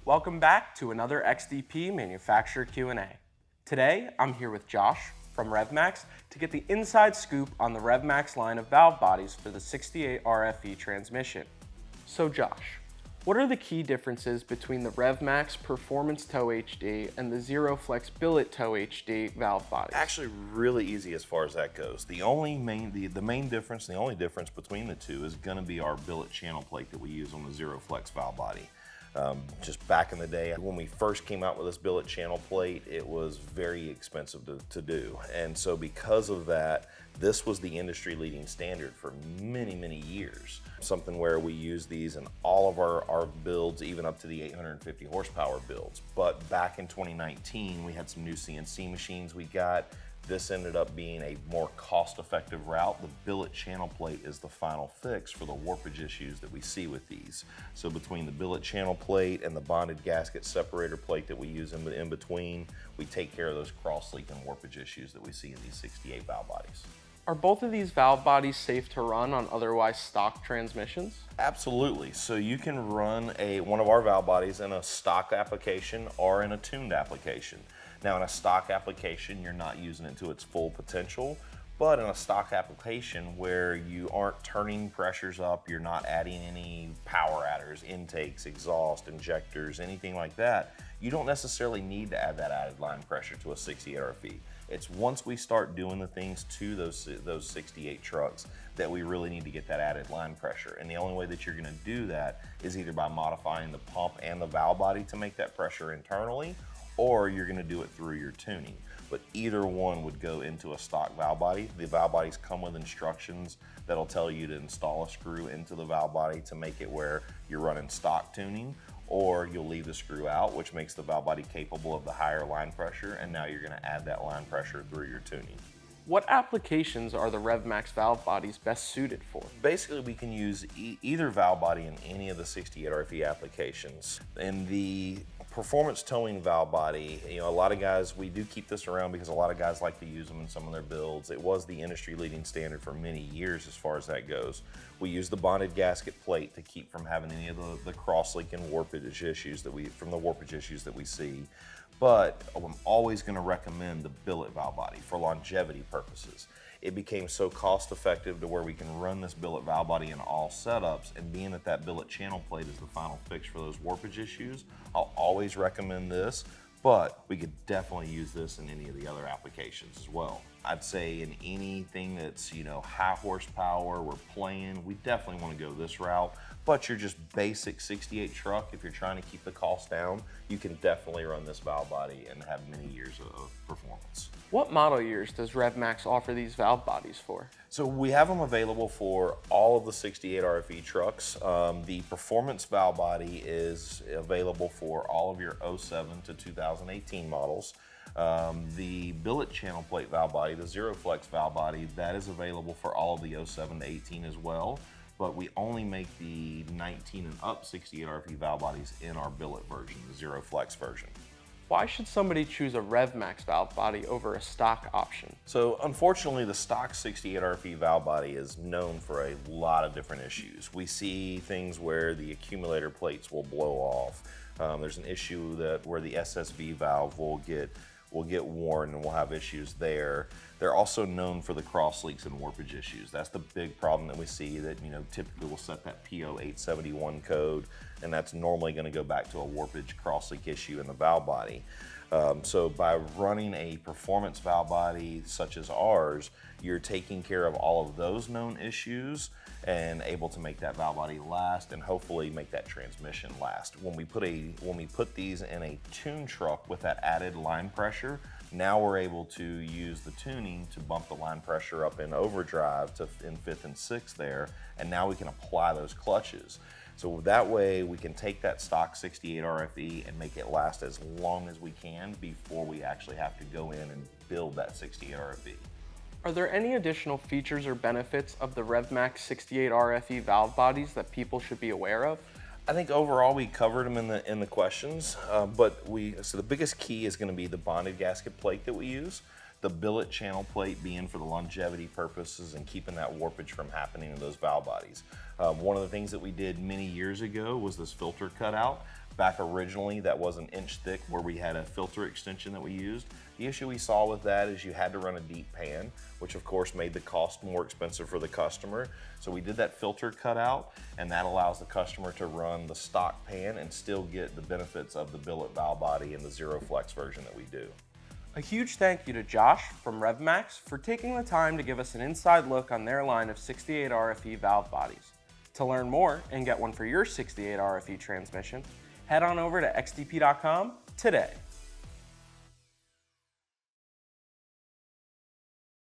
Welcome back to another XDP manufacturer Q&A. Today, I'm here with Josh from Rev Max to get the inside scoop on the Rev Max line of valve bodies for the 68 RFE transmission. So Josh, what are the key differences between the Rev Max Performance Tow HD and the Zero Flex Billet Tow HD valve bodies? Actually, really easy as far as that goes. The main difference, the only difference between the two is going to be our billet channel plate that we use on the Zero Flex valve body. Just back in the day, when we first came out with this billet channel plate, it was very expensive to do. And so because of that, this was the industry leading standard for many, many years. Something where we use these in all of our builds, even up to the 850 horsepower builds. But back in 2019, we had some new CNC machines we got. This ended up being a more cost-effective route. The billet channel plate is the final fix for the warpage issues that we see with these. So between the billet channel plate and the bonded gasket separator plate that we use in between, we take care of those cross-leak and warpage issues that we see in these 68 valve bodies. Are both of these valve bodies safe to run on otherwise stock transmissions? Absolutely. So you can run one of our valve bodies in a stock application or in a tuned application. Now in a stock application, you're not using it to its full potential, but in a stock application where you aren't turning pressures up, you're not adding any power adders, intakes, exhaust, injectors, anything like that, you don't necessarily need to add that added line pressure to a 68 RFE. It's once we start doing the things to those 68 trucks that we really need to get that added line pressure. And the only way that you're gonna do that is either by modifying the pump and the valve body to make that pressure internally, or you're gonna do it through your tuning. But either one would go into a stock valve body. The valve bodies come with instructions that'll tell you to install a screw into the valve body to make it where you're running stock tuning, or you'll leave the screw out, which makes the valve body capable of the higher line pressure, and now you're gonna add that line pressure through your tuning. What applications are the Rev Max valve bodies best suited for? Basically, we can use either valve body in any of the 68 RFE applications. In the performance towing valve body, a lot of guys, we do keep this around because a lot of guys like to use them in some of their builds. It was the industry leading standard for many years as far as that goes. We use the bonded gasket plate to keep from having any of the cross leak and warpage issues that we see. But I'm always going to recommend the billet valve body for longevity purposes. It became so cost effective to where we can run this billet valve body in all setups, and being that that billet channel plate is the final fix for those warpage issues, I'll always recommend this, but we could definitely use this in any of the other applications as well. I'd say in anything that's, high horsepower, we're playing, we definitely want to go this route. But your just basic 68 truck, if you're trying to keep the cost down, you can definitely run this valve body and have many years of performance. What model years does Rev Max offer these valve bodies for? So we have them available for all of the 68 RFE trucks. The performance valve body is available for all of your 07 to 2018 models. The billet channel plate valve body, the Zero Flex valve body, that is available for all of the 07 to 18 as well. But we only make the 19 and up 68 RFE valve bodies in our billet version, the Zero Flex version. Why should somebody choose a Rev Max valve body over a stock option? So unfortunately, the stock 68 RFE valve body is known for a lot of different issues. We see things where the accumulator plates will blow off. There's an issue where the SSV valve will get worn and we'll have issues there. They're also known for the cross leaks and warpage issues. That's the big problem that we see that, typically we'll set that PO 871 code, and that's normally gonna go back to a warpage cross leak issue in the valve body. So by running a performance valve body such as ours, you're taking care of all of those known issues and able to make that valve body last and hopefully make that transmission last. When we put these in a tune truck with that added line pressure, now we're able to use the tuning to bump the line pressure up in overdrive in 5th and 6th there, and now we can apply those clutches. So that way we can take that stock 68 RFE and make it last as long as we can before we actually have to go in and build that 68 RFE. Are there any additional features or benefits of the Rev Max 68 RFE valve bodies that people should be aware of? I think overall we covered them in the questions, so the biggest key is going to be the bonded gasket plate that we use. The billet channel plate being for the longevity purposes and keeping that warpage from happening in those valve bodies. One of the things that we did many years ago was this filter cutout. Back originally, that was an inch thick where we had a filter extension that we used. The issue we saw with that is you had to run a deep pan, which of course made the cost more expensive for the customer. So we did that filter cutout, and that allows the customer to run the stock pan and still get the benefits of the billet valve body and the Zero Flex version that we do. A huge thank you to Josh from Rev Max for taking the time to give us an inside look on their line of 68 RFE valve bodies. To learn more and get one for your 68 RFE transmission, head on over to xdp.com today.